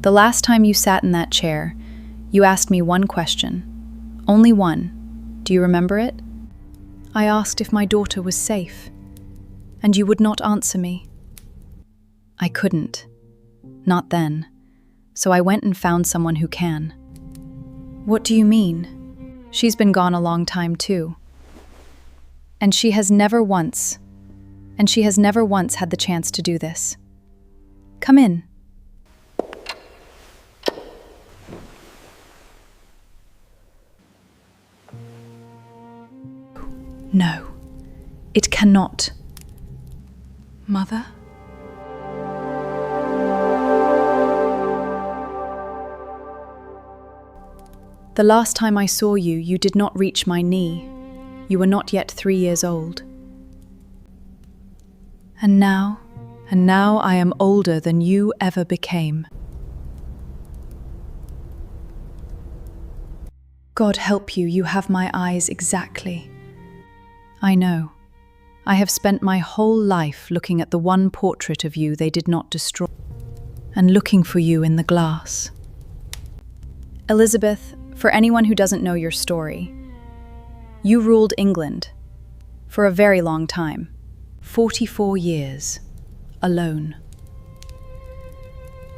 The last time you sat in that chair, you asked me one question. Only one. Do you remember it? I asked if my daughter was safe, and you would not answer me. I couldn't. Not then. So I went and found someone who can. What do you mean? She's been gone a long time too. And she has never once had the chance to do this. Come in. No, it cannot. Mother? The last time I saw you, you did not reach my knee. You were not yet 3 years old. And now I am older than you ever became. God help you, you have my eyes exactly. I know. I have spent my whole life looking at the one portrait of you they did not destroy, and looking for you in the glass. Elizabeth, for anyone who doesn't know your story, you ruled England for a very long time, 44 years, alone.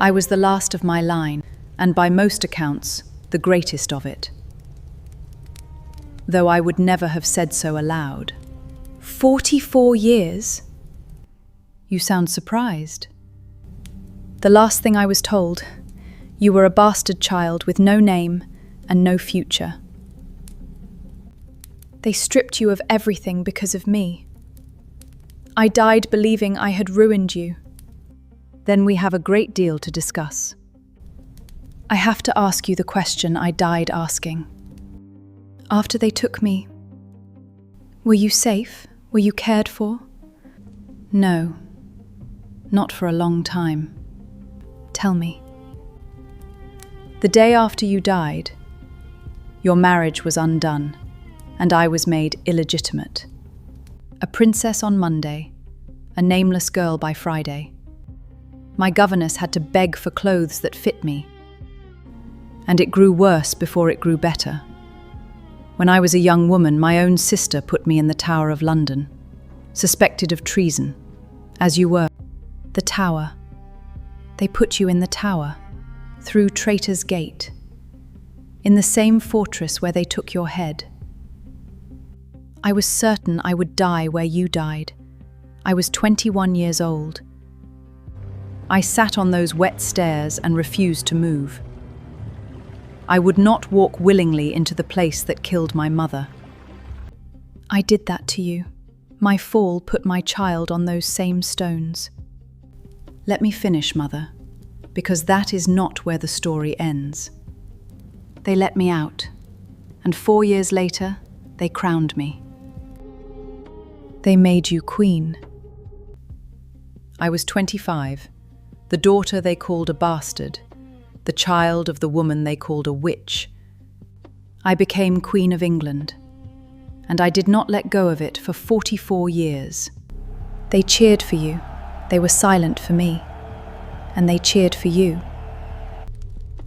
I was the last of my line, and by most accounts, the greatest of it. Though I would never have said so aloud. 44 years? You sound surprised. The last thing I was told, you were a bastard child with no name and no future. They stripped you of everything because of me. I died believing I had ruined you. Then we have a great deal to discuss. I have to ask you the question I died asking. After they took me, were you safe? Were you cared for? No, not for a long time. Tell me. The day after you died, your marriage was undone, and I was made illegitimate. A princess on Monday, a nameless girl by Friday. My governess had to beg for clothes that fit me, and it grew worse before it grew better. When I was a young woman, my own sister put me in the Tower of London, suspected of treason, as you were. The Tower. They put you in the Tower, through Traitor's Gate, in the same fortress where they took your head. I was certain I would die where you died. I was 21 years old. I sat on those wet stairs and refused to move. I would not walk willingly into the place that killed my mother. I did that to you. My fall put my child on those same stones. Let me finish, Mother, because that is not where the story ends. They let me out, and 4 years later, they crowned me. They made you queen. I was 25, the daughter they called a bastard, the child of the woman they called a witch. I became Queen of England, and I did not let go of it for 44 years. They cheered for you, they were silent for me, and they cheered for you.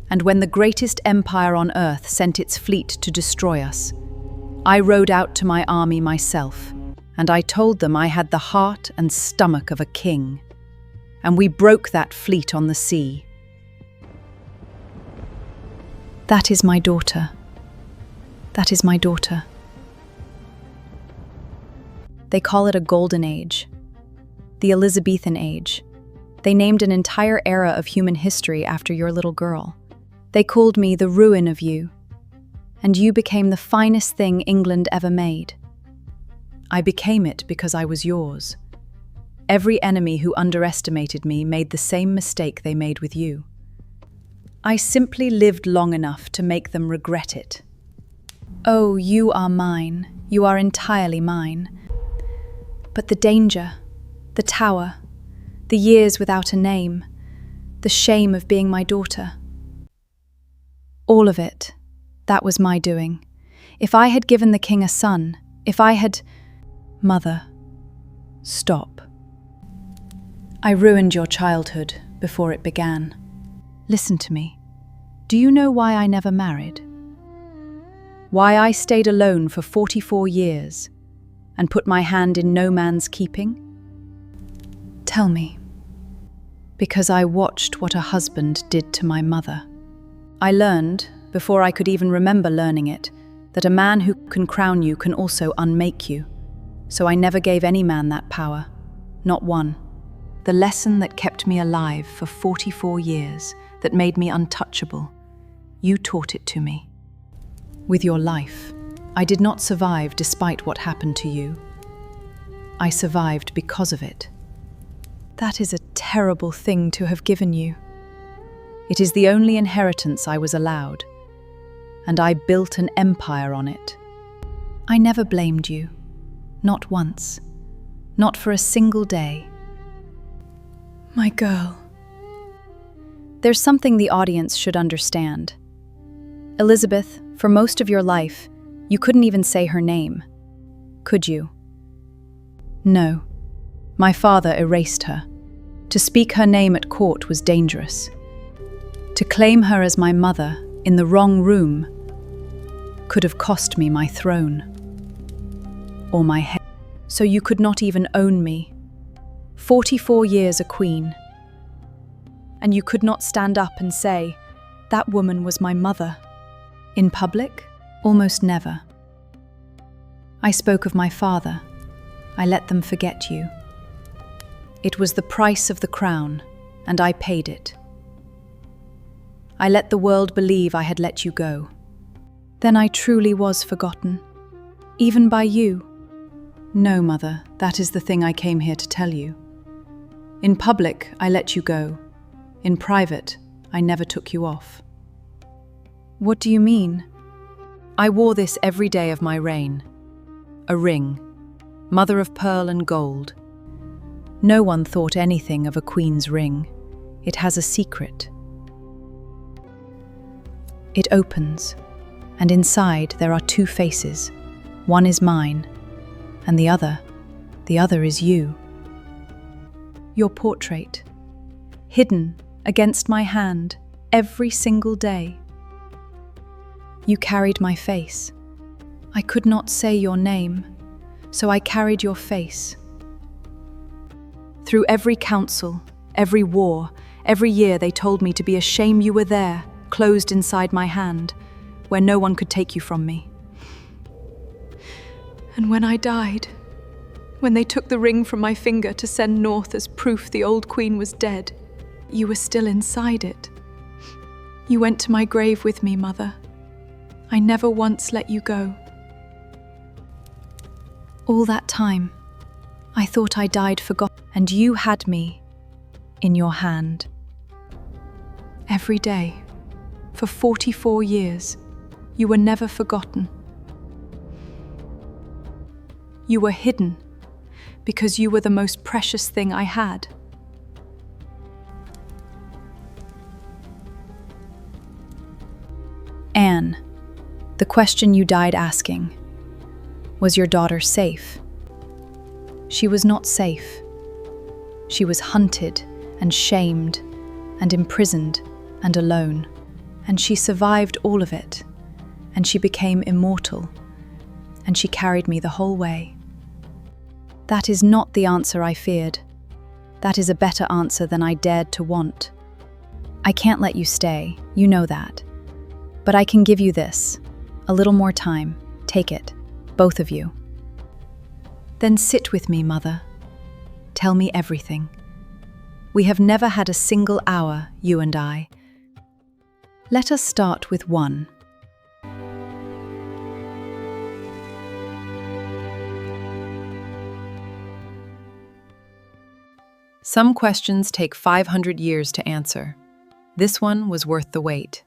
And when the greatest empire on earth sent its fleet to destroy us, I rode out to my army myself, and I told them I had the heart and stomach of a king, and we broke that fleet on the sea. That is my daughter. That is my daughter. They call it a golden age, the Elizabethan age. They named an entire era of human history after your little girl. They called me the ruin of you, and you became the finest thing England ever made. I became it because I was yours. Every enemy who underestimated me made the same mistake they made with you. I simply lived long enough to make them regret it. Oh, you are mine. You are entirely mine. But the danger, the tower, the years without a name, the shame of being my daughter. All of it, that was my doing. If I had given the king a son, if I had... Mother, stop. I ruined your childhood before it began. Listen to me. Do you know why I never married? Why I stayed alone for 44 years and put my hand in no man's keeping? Tell me. Because I watched what a husband did to my mother. I learned, before I could even remember learning it, that a man who can crown you can also unmake you. So I never gave any man that power, not one. The lesson that kept me alive for 44 years, that made me untouchable, you taught it to me. With your life, I did not survive despite what happened to you. I survived because of it. That is a terrible thing to have given you. It is the only inheritance I was allowed, and I built an empire on it. I never blamed you, not once, not for a single day. My girl. There's something the audience should understand. Elizabeth, for most of your life, you couldn't even say her name. Could you? No. My father erased her. To speak her name at court was dangerous. To claim her as my mother in the wrong room could have cost me my throne or my head. So you could not even own me. 44 years a queen. And you could not stand up and say, that woman was my mother. In public, almost never. I spoke of my father. I let them forget you. It was the price of the crown, and I paid it. I let the world believe I had let you go. Then I truly was forgotten, even by you. No, mother, that is the thing I came here to tell you. In public, I let you go. In private, I never took you off. What do you mean? I wore this every day of my reign. A ring, mother of pearl and gold. No one thought anything of a queen's ring. It has a secret. It opens, and inside there are two faces. One is mine, and the other is you. Your portrait, hidden against my hand every single day. You carried my face. I could not say your name, so I carried your face. Through every council, every war, every year they told me to be a shame you were there, closed inside my hand, where no one could take you from me. And when I died, when they took the ring from my finger to send north as proof the old queen was dead, you were still inside it. You went to my grave with me, mother. I never once let you go. All that time, I thought I died forgotten, and you had me in your hand. Every day, for 44 years, you were never forgotten. You were hidden because you were the most precious thing I had. Anne, the question you died asking, was your daughter safe? She was not safe. She was hunted and shamed and imprisoned and alone. And she survived all of it. And she became immortal. And she carried me the whole way. That is not the answer I feared. That is a better answer than I dared to want. I can't let you stay, you know that. But I can give you this. A little more time. Take it. Both of you. Then sit with me, mother. Tell me everything. We have never had a single hour, you and I. Let us start with one. Some questions take 500 years to answer. This one was worth the wait.